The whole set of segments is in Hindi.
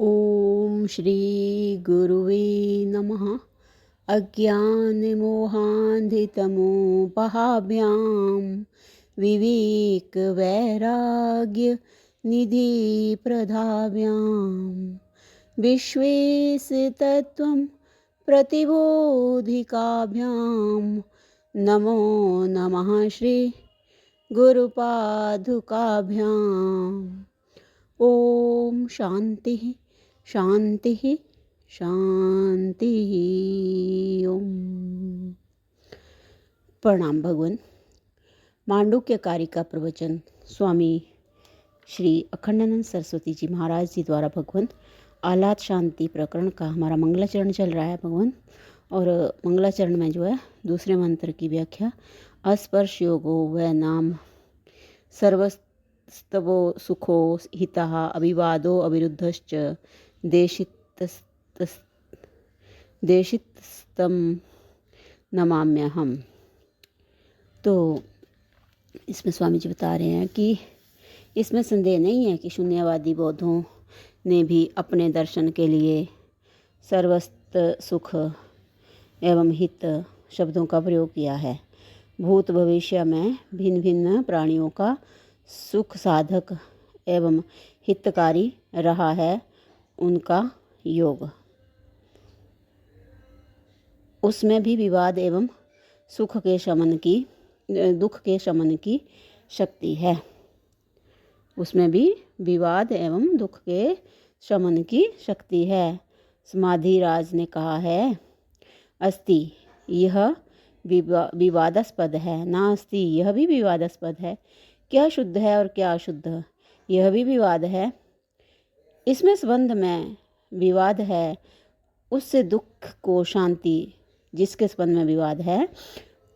ओम श्री गुरुवे नमः। अज्ञानमोहान्धितमोपहाभ्यां विवेकवैराग्यनिधिप्रदाभ्यां विश्वेशतत्त्वं प्रतिबोधिकाभ्यां नमो नमः श्री गुरुपादुकाभ्याम्। ओम शांति शांति शांति। ओम। प्रणाम भगवान। मांडुक्य कारिका प्रवचन स्वामी श्री अखंडानंद सरस्वती जी महाराज जी द्वारा भगवान आह्लाद शांति प्रकरण का हमारा मंगलाचरण चल रहा है भगवान। और मंगलाचरण में जो है दूसरे मंत्र की व्याख्या अस्पर्श योगो व नाम सर्वस्तवो सुखो हितः अविवादो अविरुद्धश्च देशितस्तं नमाम्यहम्। तो इसमें स्वामी जी बता रहे हैं कि इसमें संदेह नहीं है कि शून्यवादी बौद्धों ने भी अपने दर्शन के लिए सर्वस्त सुख एवं हित शब्दों का प्रयोग किया है। भूत भविष्य में भिन्न भिन्न प्राणियों का सुख साधक एवं हितकारी रहा है उनका योग। उसमें भी विवाद एवं दुख के शमन की शक्ति है। उसमें भी विवाद एवं दुख के शमन की शक्ति है। समाधि राज ने कहा है अस्ति यह विवादास्पद है, नास्ति यह भी विवादास्पद है। क्या शुद्ध है और क्या अशुद्ध यह भी विवाद है। इसमें संबंध में विवाद है, उससे दुख को शांति, जिसके संबंध में विवाद है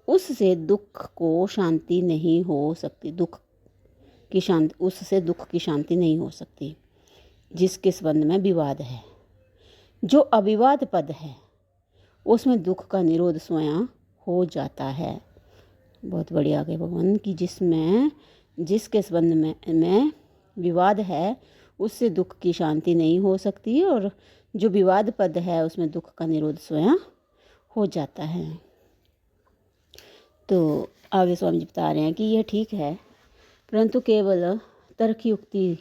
उससे दुख को शांति नहीं हो सकती। उससे दुख की शांति नहीं हो सकती जिसके संबंध में विवाद है। जो अविवाद पद है उसमें दुख का निरोध स्वयं हो जाता है। बहुत बढ़िया आगे भगवान की जिसके संबंध में विवाद है उससे दुख की शांति नहीं हो सकती और जो विवाद पद है उसमें दुख का निरोध स्वयं हो जाता है। तो आगे स्वामी जी बता रहे हैं कि यह ठीक है, परंतु केवल तर्कयुक्ति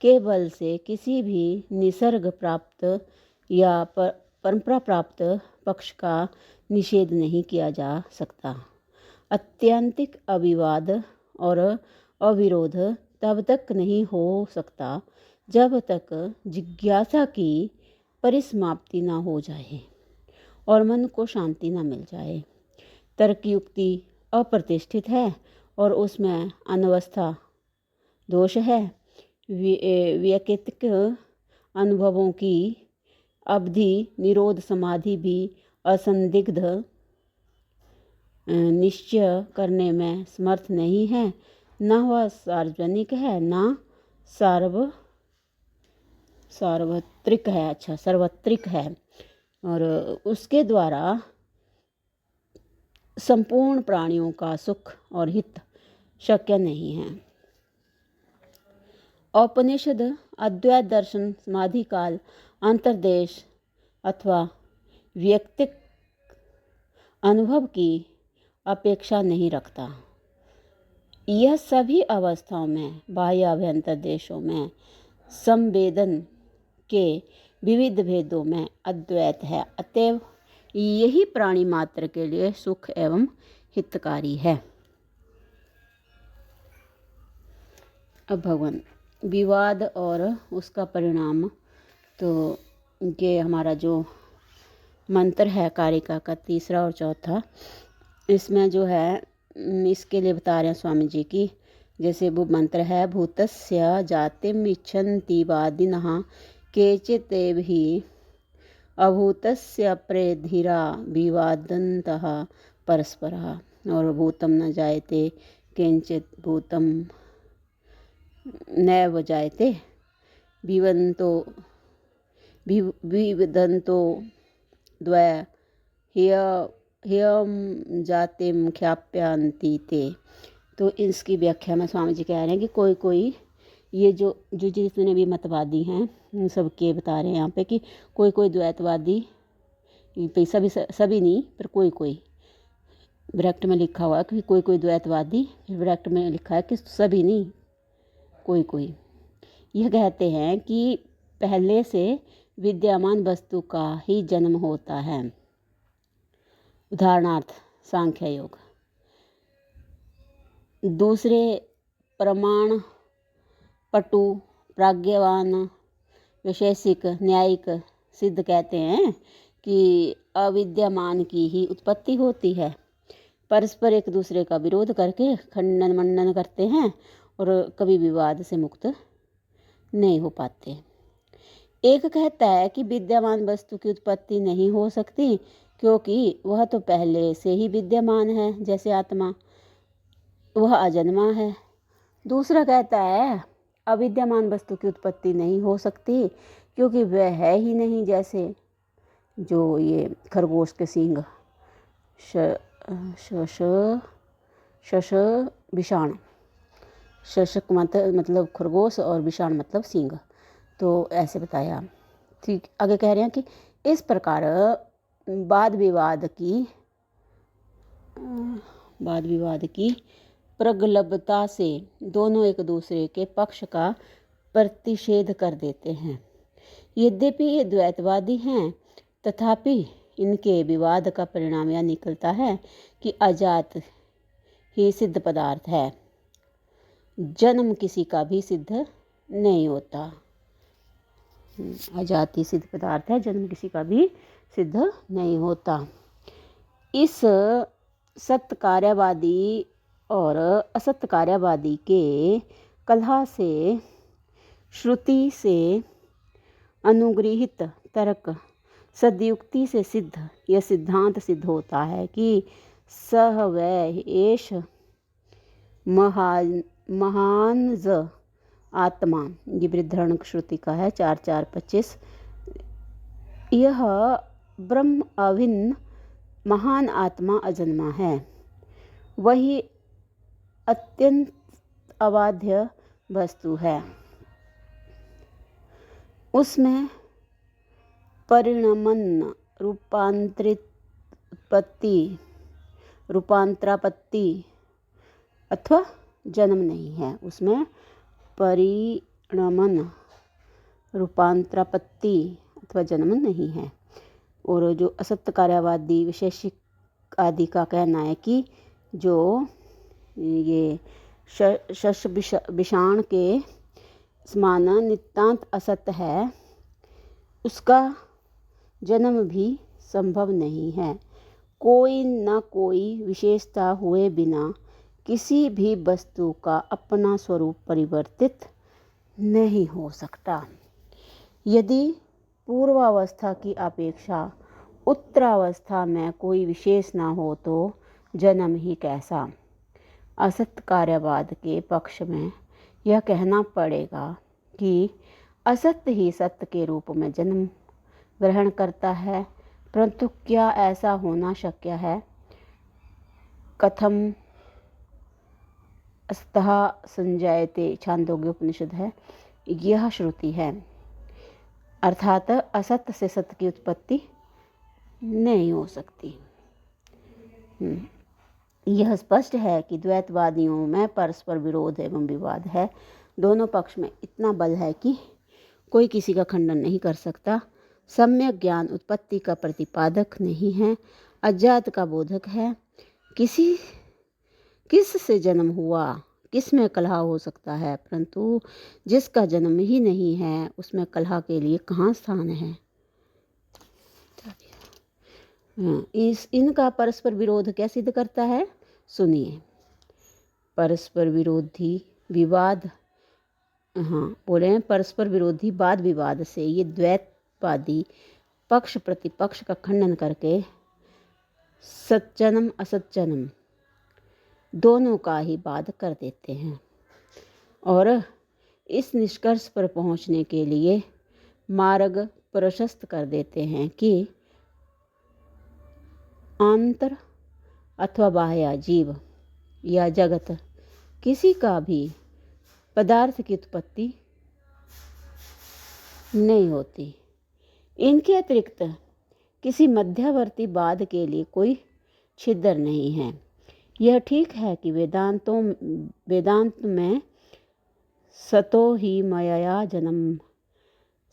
के बल से किसी भी निसर्ग प्राप्त या परंपरा प्राप्त पक्ष का निषेध नहीं किया जा सकता। अत्यंतिक अविवाद और अविरोध तब तक नहीं हो सकता जब तक जिज्ञासा की परिसमाप्ति ना हो जाए और मन को शांति ना मिल जाए। तर्कयुक्ति अप्रतिष्ठित है और उसमें अनवस्था दोष है। वैयक्तिक अनुभवों की अवधि निरोध समाधि भी असंदिग्ध निश्चय करने में समर्थ नहीं है। न वह सार्वजनिक है न सार्वत्रिक है और उसके द्वारा संपूर्ण प्राणियों का सुख और हित शक्य नहीं है। औपनिषद अद्वैत दर्शन समाधि काल अंतर्देश अथवा व्यक्तिक अनुभव की अपेक्षा नहीं रखता। यह सभी अवस्थाओं में बाह्य अभ्यंतर देशों में संवेदन के विविध भेदों में अद्वैत है। अतएव यही प्राणी मात्र के लिए सुख एवं हितकारी है। अब भगवान विवाद और उसका परिणाम, तो ये हमारा जो मंत्र है कारिका का तीसरा और चौथा, इसमें जो है इसके लिए बता रहे हैं स्वामी जी की जैसे वो मंत्र है भूतस्य जातिम इच्छन्ति वादिनः केचिदेव हि अभूतस्य प्रेधिरा विवादन्तः परस्परः और भूतम न जायते किंचित भूतम नैव जायते विवदन्तो द्वय ह्यम जातिम ख्याप्यांति ते। तो इसकी व्याख्या में स्वामी जी कह रहे हैं कि कोई ये जो जो जितने भी मतवादी हैं उन सबके बता रहे हैं यहाँ पे कि कोई कोई द्वैतवादी, पे सभी नहीं पर कोई कोई, ब्रैकेट में लिखा हुआ है कि कोई कोई द्वैतवादी, फिर ब्रैकेट में लिखा है कि सभी नहीं, कोई कोई, यह कहते हैं कि पहले से विद्यमान वस्तु का ही जन्म होता है। उदाहरणार्थ सांख्य योग। दूसरे प्रमाण पटु, प्राज्ञवान, वैशेषिक, न्यायिक सिद्ध कहते हैं कि अविद्यमान की ही उत्पत्ति होती है। परस्पर एक दूसरे का विरोध करके खंडन मंडन करते हैं और कभी विवाद से मुक्त नहीं हो पाते। एक कहता है कि विद्यमान वस्तु की उत्पत्ति नहीं हो सकती क्योंकि वह तो पहले से ही विद्यमान है, जैसे आत्मा, वह अजन्मा है। दूसरा कहता है अविद्यमान वस्तु की उत्पत्ति नहीं हो सकती क्योंकि वह है ही नहीं, जैसे जो ये खरगोश के सींग, शश विषाण, शशक मतलब खरगोश और विषाण मतलब सींग, तो ऐसे बताया। ठीक, आगे कह रहे हैं कि इस प्रकार वाद विवाद की प्रगल्भता से दोनों एक दूसरे के पक्ष का प्रतिषेध कर देते हैं। यद्यपि ये द्वैतवादी हैं, तथापि इनके विवाद का परिणाम यह निकलता है कि अजात ही सिद्ध पदार्थ है, जन्म किसी का भी सिद्ध नहीं होता। अजाति सिद्ध पदार्थ है, जन्म किसी का भी सिद्ध नहीं होता। इस सत्य कार्यवादी और असत्य कार्यवादी के कलह से श्रुति से अनुगृहित तर्क सदयुक्ति से सिद्ध यह सिद्धांत सिद्ध होता है कि सह वै एष महानज आत्मा, ये बृहद्रण्य श्रुति का है 4:4-25। यह ब्रह्म अभिन्न महान आत्मा अजन्मा है, वही अत्यंत अबाध्य वस्तु है, उसमें परिणमन रूपांतरापत्ति अथवा जन्म नहीं है, उसमें परिणमन रूपांतरापत्ति अथवा जन्म नहीं है। और जो असत्य कार्यवादी विशेषिक आदि का कहना है कि जो ये शश विषाण के समान नितांत असत्य है, उसका जन्म भी संभव नहीं है। कोई न कोई विशेषता हुए बिना किसी भी वस्तु का अपना स्वरूप परिवर्तित नहीं हो सकता। यदि पूर्वावस्था की अपेक्षा उत्तरावस्था में कोई विशेष न हो तो जन्म ही कैसा। असत्य कार्यवाद के पक्ष में यह कहना पड़ेगा कि असत्य ही सत्य के रूप में जन्म ग्रहण करता है, परंतु क्या ऐसा होना शक्य है? कथम अस्तः संजायते, छांदोग्य उपनिषद है, यह श्रुति है। अर्थात असत्य से सत्य की उत्पत्ति नहीं हो सकती। यह स्पष्ट है कि द्वैतवादियों में परस्पर विरोध एवं विवाद है। दोनों पक्ष में इतना बल है कि कोई किसी का खंडन नहीं कर सकता। सम्यक ज्ञान उत्पत्ति का प्रतिपादक नहीं है, अज्ञात का बोधक है। किस से जन्म हुआ, किस में कलह हो सकता है, परंतु जिसका जन्म ही नहीं है उसमें कलह के लिए कहाँ स्थान है। इनका परस्पर विरोध क्या सिद्ध करता है, सुनिए। परस्पर विरोधी विवाद, बोले हैं परस्पर विरोधी वाद विवाद से ये द्वैतवादी पक्ष प्रतिपक्ष का खंडन करके सज्जनम असज्जनम दोनों का ही वाद कर देते हैं और इस निष्कर्ष पर पहुंचने के लिए मार्ग प्रशस्त कर देते हैं कि आंतर अथवा बाह्य जीव या जगत किसी का भी पदार्थ की उत्पत्ति नहीं होती। इनके अतिरिक्त किसी मध्यवर्ती बाद के लिए कोई छिद्र नहीं है। यह ठीक है कि वेदांत में सतो ही मायया जन्म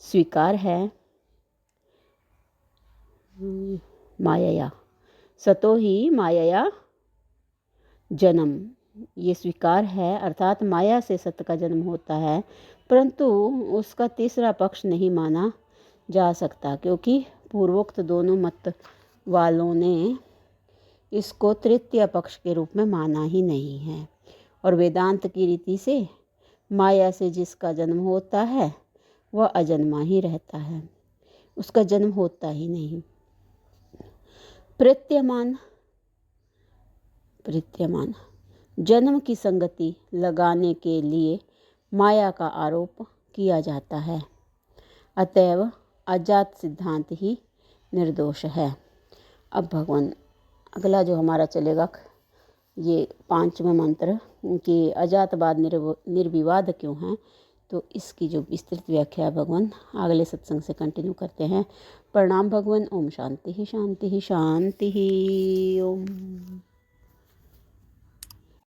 स्वीकार है। मायया सतो ही मायया जन्म ये स्वीकार है, अर्थात माया से सत्य का जन्म होता है, परंतु उसका तीसरा पक्ष नहीं माना जा सकता, क्योंकि पूर्वोक्त दोनों मत वालों ने इसको तृतीय पक्ष के रूप में माना ही नहीं है। और वेदांत की रीति से माया से जिसका जन्म होता है वह अजन्मा ही रहता है, उसका जन्म होता ही नहीं। प्रत्यमान जन्म की संगति लगाने के लिए माया का आरोप किया जाता है, अतएव अजात सिद्धांत ही निर्दोष है। अब भगवान अगला जो हमारा चलेगा ये 5वां मंत्र कि अजातवाद निर्विवाद क्यों है, तो इसकी जो विस्तृत व्याख्या है भगवान अगले सत्संग से कंटिन्यू करते हैं। प्रणाम भगवान। ओम शांति ही शांति ही शांति ही। ओम।